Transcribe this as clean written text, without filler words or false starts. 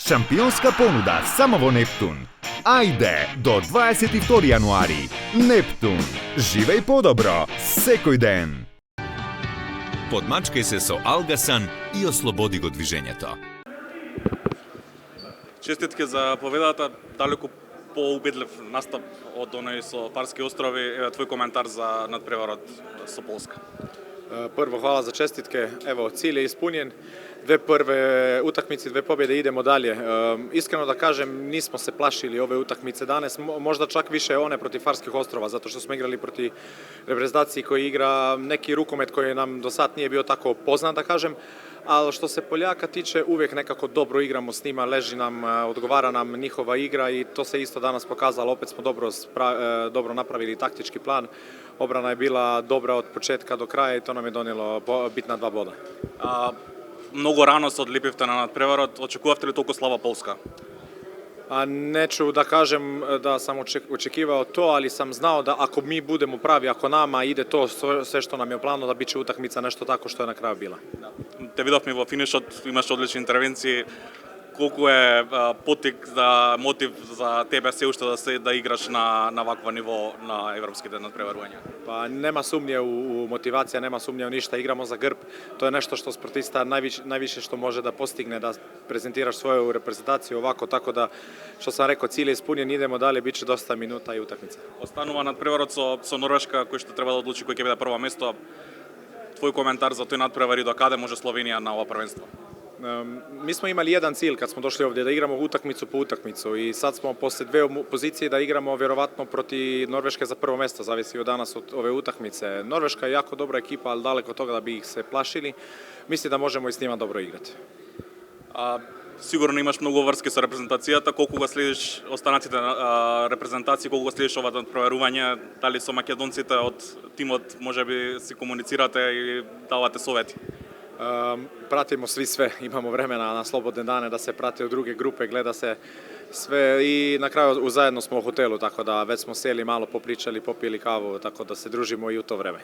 Šampionska ponuda samo vo Neptun. Ajde, do 22. januari. Neptun. Živej podobro, sekoj den. Podmačkaj se so Algasan i oslobodi go движењето. Честитки за победата, далеку поубедлив настап од оној со Фарски острови. Еве твој коментар за надпреварот со Полска. Prvo, hvala za čestitke. Evo, cilj je ispunjen. Dve prve utakmice, dve pobjede, idemo dalje. Iskreno da kažem, nismo se plašili ove utakmice danas, možda čak više one protiv Farskih ostrova, zato što smo igrali protiv reprezentacije koji igra neki rukomet koji nam do sad nije bio tako poznat, da kažem. Ali što se Poljaka tiče, uvijek nekako dobro igramo s njima, leži nam, odgovara nam njihova igra i to se isto danas pokazalo. Opet smo dobro napravili taktički plan. Obrana je bila dobra od početka do kraja i to nam je donijelo bitna 2 boda. Mnogo rano se odlipivte na nadprevarot, očekувавте ли толку слаба Полска? Neću da kažem da sam očekivao to, ali sam znao da ako mi budemo pravi, ako nama ide to sve što nam je u planu, da bit će utakmica nešto tako što je na kraju bila. Те видовме во финишот, имаше одлични интервенции. Колку е потик за мотив за тебе се уште да играш на вакво ниво на европските надпреварувања? Pa nema sumnje u motivacija, nema sumnje u ništa, igramo za grb. To je nešto što sportista najviše što može da postigne, da prezentiraš svoju reprezentaciju ovako, tako da, što sam rekao, cilj je ispunjen, idemo dalje, bit će dosta minuta i utakmica. Останува надпреварот со Норвешка, кој што треба да одлучи кој ќе биде прво место. Твој коментар за тој надпревар и до каде може Словенија на ова првенство? Mi smo imali jedan cilj kad smo došli ovdje, da igramo utakmicu po utakmicu i sad smo posle 2 pozicije da igramo vjerovatno protiv Norveške za prvo mjesto, zavisi od danas od ove utakmice. Norveška je jako dobra ekipa, ali daleko od toga da bi ih se plašili. Mislim da možemo i s njima dobro igrati. Сигурно имаш многу врски со репрезентацијата, колку го следиш останатите репрезентации, колку го следиш ова надпреварување, дали со македонците од тимот можеби си комуницирате и давате совети? Pratimo svi sve, imamo vremena na slobodne dane da se prate u druge grupe, gleda se sve i na kraju zajedno smo u hotelu, tako da već smo sjeli malo, popričali, popili kavu, tako da se družimo i u to vreme.